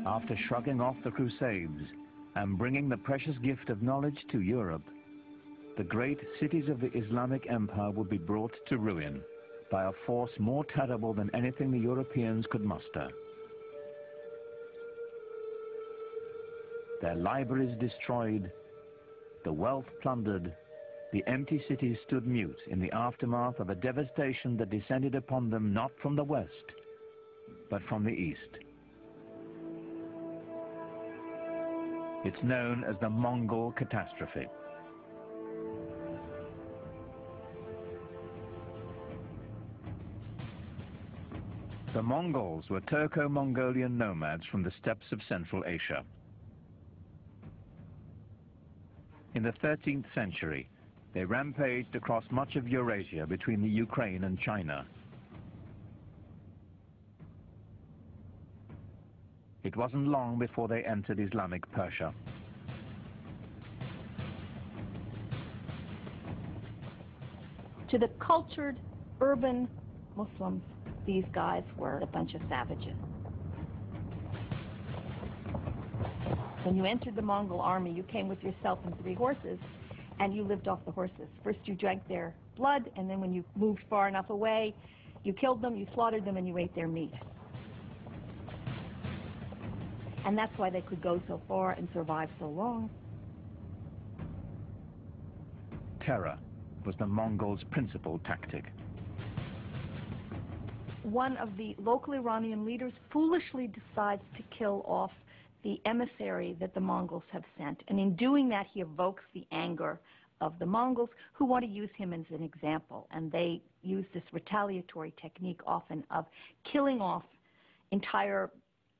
After shrugging off the Crusades and bringing the precious gift of knowledge to Europe, the great cities of the Islamic Empire would be brought to ruin by a force more terrible than anything the Europeans could muster. Their libraries destroyed, the wealth plundered, the empty cities stood mute in the aftermath of a devastation that descended upon them not from the west, but from the east. It's known as the Mongol catastrophe. The Mongols were Turco-Mongolian nomads from the steppes of Central Asia. In the 13th century, they rampaged across much of Eurasia between the Ukraine and China. It wasn't long before they entered Islamic Persia. To the cultured, urban Muslims, these guys were a bunch of savages. When you entered the Mongol army, you came with yourself and 3 horses, and you lived off the horses. First you drank their blood, and then when you moved far enough away, you killed them, you slaughtered them, and you ate their meat. And that's why they could go so far and survive so long. Terror was the Mongols' principal tactic. One of the local Iranian leaders foolishly decides to kill off the emissary that the Mongols have sent. And in doing that, he evokes the anger of the Mongols, who want to use him as an example. And they use this retaliatory technique often of killing off entire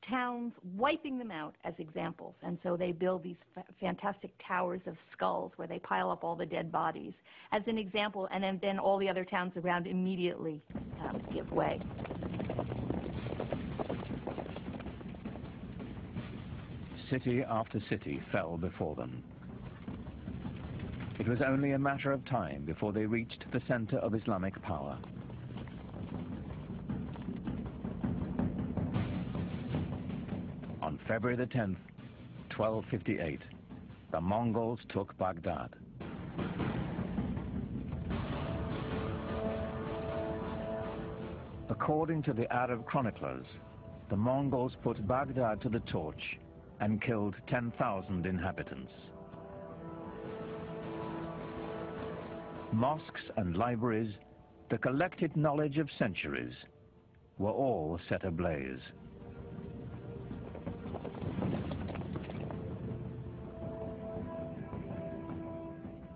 towns, wiping them out as examples. And so they build these fantastic towers of skulls where they pile up all the dead bodies as an example, and then all the other towns around immediately give way. City after city fell before them. It was only a matter of time before they reached the center of Islamic power. On February the 10th, 1258, the Mongols took Baghdad. According to the Arab chroniclers, the Mongols put Baghdad to the torch and killed 10,000 inhabitants. Mosques and libraries, the collected knowledge of centuries, were all set ablaze.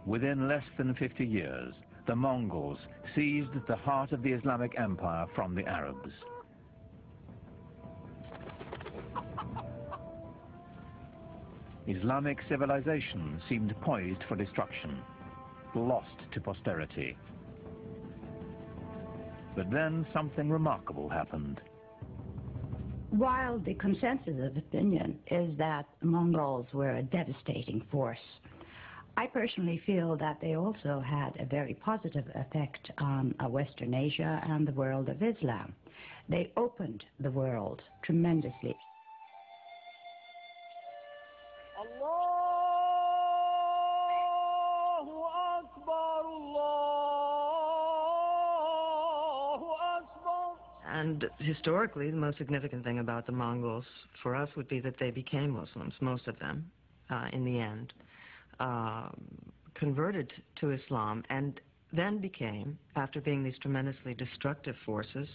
Within less than 50 years, the Mongols seized the heart of the Islamic Empire from the Arabs. Islamic civilization seemed poised for destruction, lost to posterity. But then something remarkable happened. While the consensus of opinion is that Mongols were a devastating force, I personally feel that they also had a very positive effect on Western Asia and the world of Islam. They opened the world tremendously. And historically, the most significant thing about the Mongols for us would be that they became Muslims, most of them, in the end, converted to Islam, and then became, after being these tremendously destructive forces,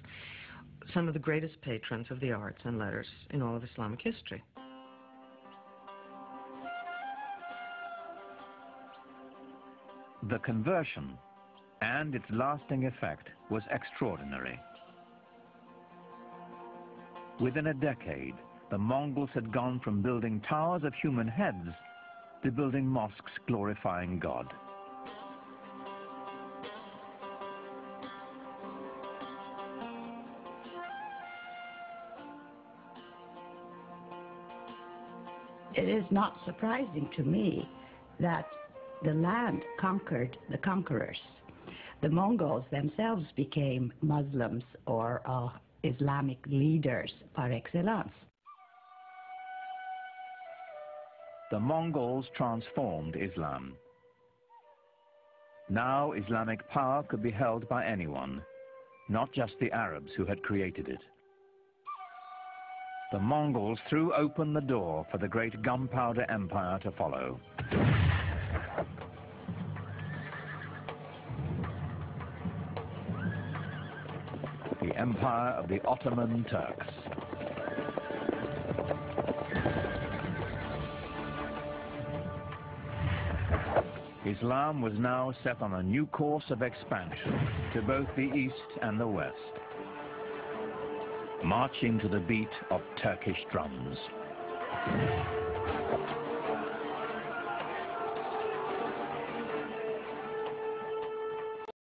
some of the greatest patrons of the arts and letters in all of Islamic history. The conversion and its lasting effect was extraordinary. Within a decade, the Mongols had gone from building towers of human heads to building mosques glorifying God. It is not surprising to me that the land conquered the conquerors. The Mongols themselves became Muslims or Islamic leaders par excellence. the Mongols transformed Islam. Now Islamic power could be held by anyone, not just the Arabs who had created it. The Mongols threw open the door for the great gunpowder empire to follow. The empire of the Ottoman Turks. Islam was now set on a new course of expansion to both the east and the west, marching to the beat of Turkish drums.